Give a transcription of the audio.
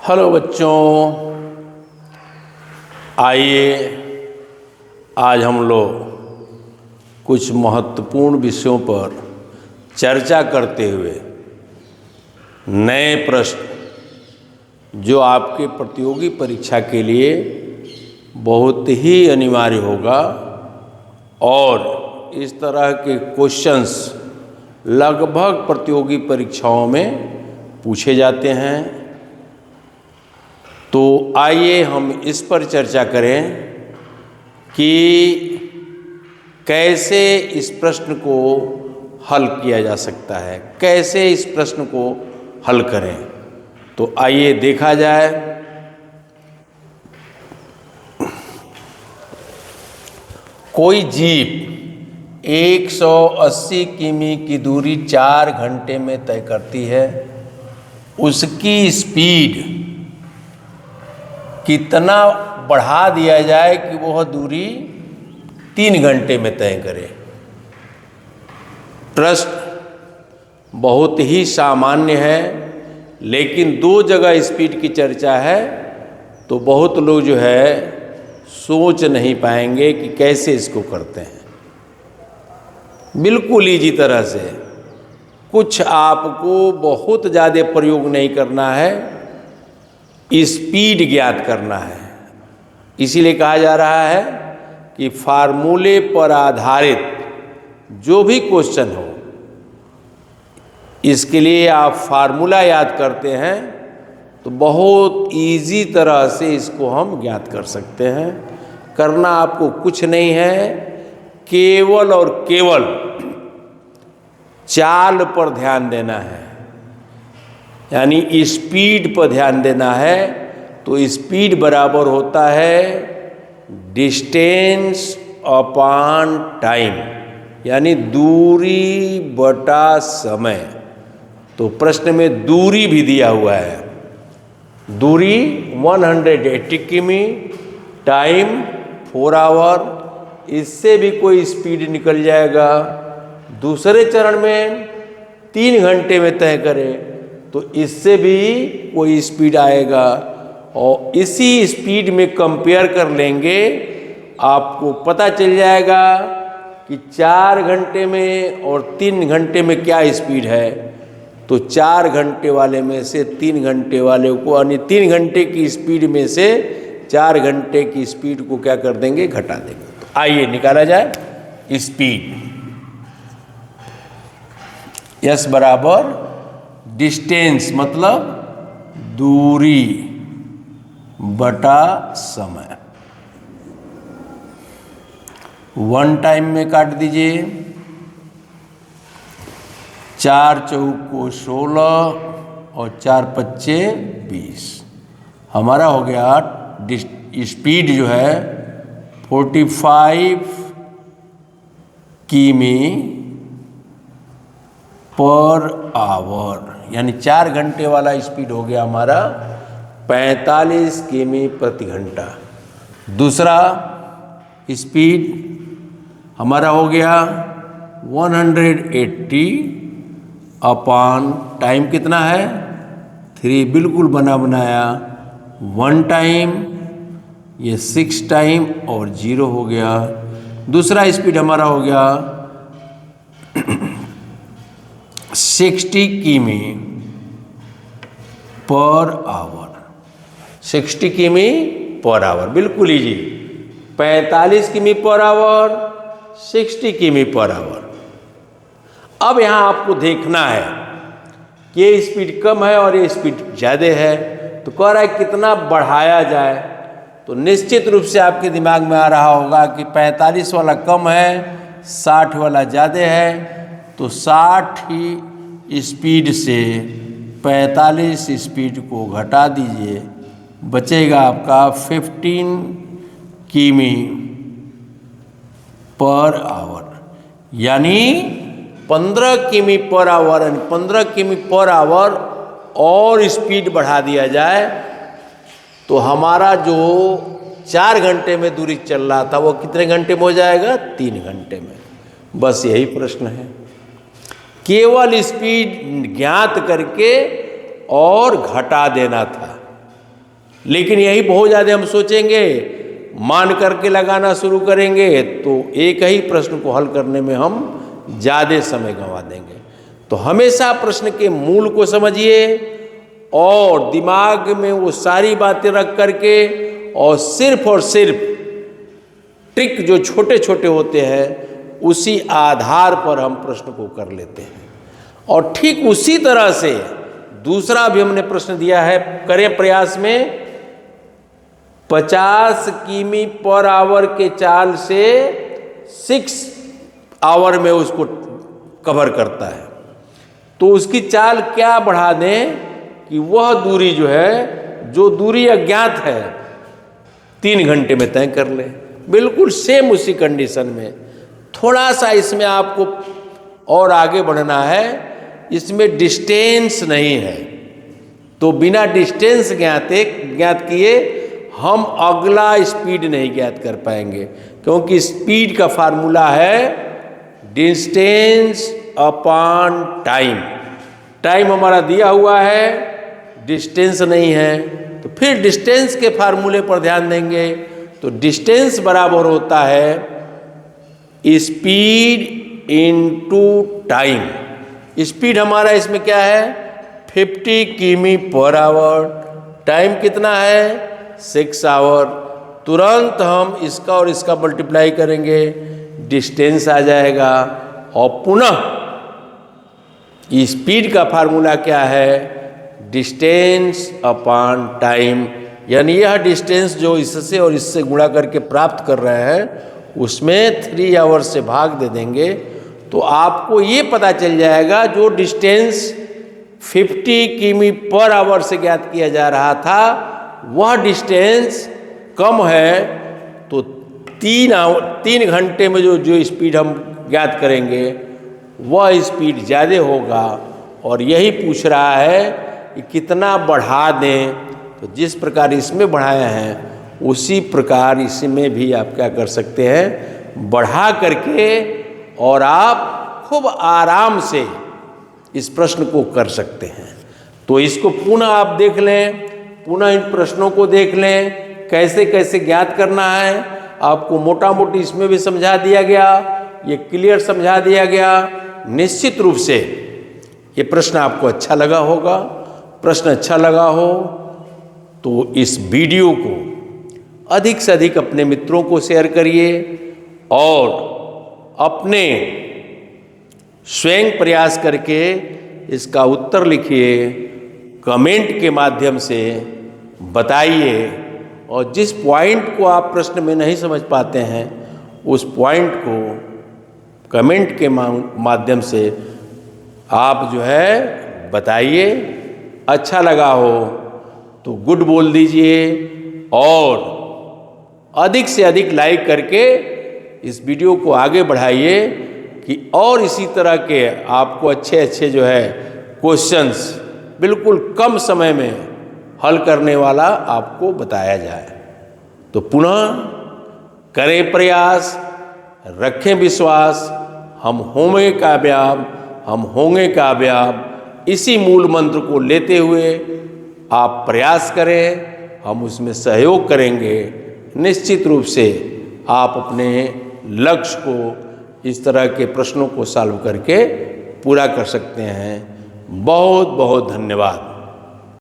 Hello बच्चों, आइए आज हम लोग कुछ महत्वपूर्ण विषयों पर चर्चा करते हुए नए प्रश्न जो आपके प्रतियोगी परीक्षा के लिए बहुत ही अनिवार्य होगा और इस तरह के क्वेश्चंस लगभग प्रतियोगी परीक्षाओं में पूछे जाते हैं। तो आइए हम इस पर चर्चा करें कि कैसे इस प्रश्न को हल किया जा सकता है, कैसे इस प्रश्न को हल करें। तो आइए देखा जाए। कोई जीप 180 किमी की दूरी 4 घंटे में तय करती है। उसकी स्पीड कितना बढ़ा दिया जाए कि वह दूरी 3 घंटे में तय करे। प्रश्न बहुत ही सामान्य है, लेकिन दो जगह स्पीड की चर्चा है तो बहुत लोग जो है सोच नहीं पाएंगे कि कैसे इसको करते हैं। बिल्कुल इजी तरह से, कुछ आपको बहुत ज़्यादा प्रयोग नहीं करना है, स्पीड ज्ञात करना है। इसीलिए कहा जा रहा है कि फार्मूले पर आधारित जो भी क्वेश्चन हो, इसके लिए आप फार्मूला याद करते हैं तो बहुत इजी तरह से इसको हम ज्ञात कर सकते हैं। करना आपको कुछ नहीं है, केवल और केवल चाल पर ध्यान देना है, यानी स्पीड पर ध्यान देना है। तो स्पीड बराबर होता है डिस्टेंस अपॉन टाइम, यानी दूरी बटा समय। तो प्रश्न में दूरी भी दिया हुआ है, दूरी 180 किमी, टाइम 4 आवर। इससे भी कोई स्पीड निकल जाएगा। दूसरे चरण में 3 घंटे में तय करें तो इससे भी कोई स्पीड आएगा, और इसी स्पीड में कंपेयर कर लेंगे। आपको पता चल जाएगा कि 4 घंटे में और 3 घंटे में क्या स्पीड है। तो 4 घंटे वाले में से 3 घंटे वाले को, यानी 3 घंटे की स्पीड में से 4 घंटे की स्पीड को क्या कर देंगे, घटा देंगे। तो आइए निकाला जाए स्पीड। यस बराबर डिस्टेंस मतलब दूरी बटा समय। 1 टाइम में काट दीजिए। 4 चौको 16 और 4 पच्चे 20। हमारा हो गया स्पीड जो है 45 किमी पर आवर, यानी 4 घंटे वाला स्पीड हो गया हमारा 45 किमी प्रति घंटा। दूसरा स्पीड हमारा हो गया 180 अपॉन टाइम कितना है 3, बिल्कुल बना बनाया। 1 टाइम, ये 6 टाइम और 0 हो गया। दूसरा स्पीड हमारा हो गया 60 किमी पर आवर। 60 किमी पर आवर, बिल्कुल इजी। 45 किमी पर आवर, 60 किमी पर आवर। अब यहाँ आपको देखना है कि ये स्पीड कम है और ये स्पीड ज़्यादा है, तो कह रहा है कितना बढ़ाया जाए। तो निश्चित रूप से आपके दिमाग में आ रहा होगा कि 45 वाला कम है, 60 वाला ज़्यादा है। तो 60 ही स्पीड से 45 स्पीड को घटा दीजिए, बचेगा आपका 15 किमी पर आवर, यानी 15 किमी पर आवर। यानी 15 किमी पर आवर और स्पीड बढ़ा दिया जाए तो हमारा जो 4 घंटे में दूरी चल रहा था वो कितने घंटे में हो जाएगा, 3 घंटे में। बस यही प्रश्न है, केवल स्पीड ज्ञात करके और घटा देना था। लेकिन यही बहुत ज़्यादा हम सोचेंगे, मान करके लगाना शुरू करेंगे, तो एक ही प्रश्न को हल करने में हम ज़्यादा समय गंवा देंगे। तो हमेशा प्रश्न के मूल को समझिए और दिमाग में वो सारी बातें रख करके और सिर्फ ट्रिक जो छोटे छोटे होते हैं उसी आधार पर हम प्रश्न को कर लेते हैं। और ठीक उसी तरह से दूसरा भी हमने प्रश्न दिया है, करें प्रयास में 50 किमी पर आवर के चाल से 6 आवर में उसको कवर करता है, तो उसकी चाल क्या बढ़ा दें कि वह दूरी जो है, जो दूरी अज्ञात है, 3 घंटे में तय कर ले। बिल्कुल सेम उसी कंडीशन में थोड़ा सा इसमें आपको और आगे बढ़ना है, इसमें डिस्टेंस नहीं है, तो बिना डिस्टेंस ज्ञात किए हम अगला स्पीड नहीं ज्ञात कर पाएंगे, क्योंकि स्पीड का फार्मूला है डिस्टेंस अपॉन टाइम। टाइम हमारा दिया हुआ है, डिस्टेंस नहीं है, तो फिर डिस्टेंस के फार्मूले पर ध्यान देंगे। तो डिस्टेंस बराबर होता है स्पीड इनटू टाइम। स्पीड हमारा इसमें क्या है 50 किमी पर आवर, टाइम कितना है 6 आवर। तुरंत हम इसका और इसका मल्टीप्लाई करेंगे, डिस्टेंस आ जाएगा। और पुनः स्पीड का फार्मूला क्या है डिस्टेंस अपॉन टाइम, यानी यह डिस्टेंस जो इससे और इससे गुणा करके प्राप्त कर रहे हैं उसमें 3 आवर से भाग दे देंगे, तो आपको ये पता चल जाएगा जो डिस्टेंस 50 किमी पर आवर से ज्ञात किया जा रहा था वह डिस्टेंस कम है, तो 3 घंटे में जो स्पीड हम ज्ञात करेंगे वह स्पीड ज़्यादा होगा। और यही पूछ रहा है कि कितना बढ़ा दें, तो जिस प्रकार इसमें बढ़ाया है उसी प्रकार इसमें भी आप क्या कर सकते हैं बढ़ा करके, और आप खूब आराम से इस प्रश्न को कर सकते हैं। तो इसको पुनः आप देख लें, पुनः इन प्रश्नों को देख लें कैसे कैसे ज्ञात करना है। आपको मोटा मोटी इसमें भी समझा दिया गया, ये क्लियर समझा दिया गया। निश्चित रूप से ये प्रश्न आपको अच्छा लगा होगा। प्रश्न अच्छा लगा हो तो इस वीडियो को अधिक से अधिक अपने मित्रों को शेयर करिए और अपने स्वयं प्रयास करके इसका उत्तर लिखिए, कमेंट के माध्यम से बताइए। और जिस पॉइंट को आप प्रश्न में नहीं समझ पाते हैं उस पॉइंट को कमेंट के माध्यम से आप जो है बताइए। अच्छा लगा हो तो गुड बोल दीजिए और अधिक से अधिक लाइक करके इस वीडियो को आगे बढ़ाइए कि और इसी तरह के आपको अच्छे अच्छे जो है क्वेश्चंस बिल्कुल कम समय में हल करने वाला आपको बताया जाए। तो पुनः करें प्रयास, रखें विश्वास, हम होंगे कामयाब, इसी मूल मंत्र को लेते हुए आप प्रयास करें, हम उसमें सहयोग करेंगे। निश्चित रूप से आप अपने लक्ष्य को इस तरह के प्रश्नों को सॉल्व करके पूरा कर सकते हैं। बहुत बहुत धन्यवाद।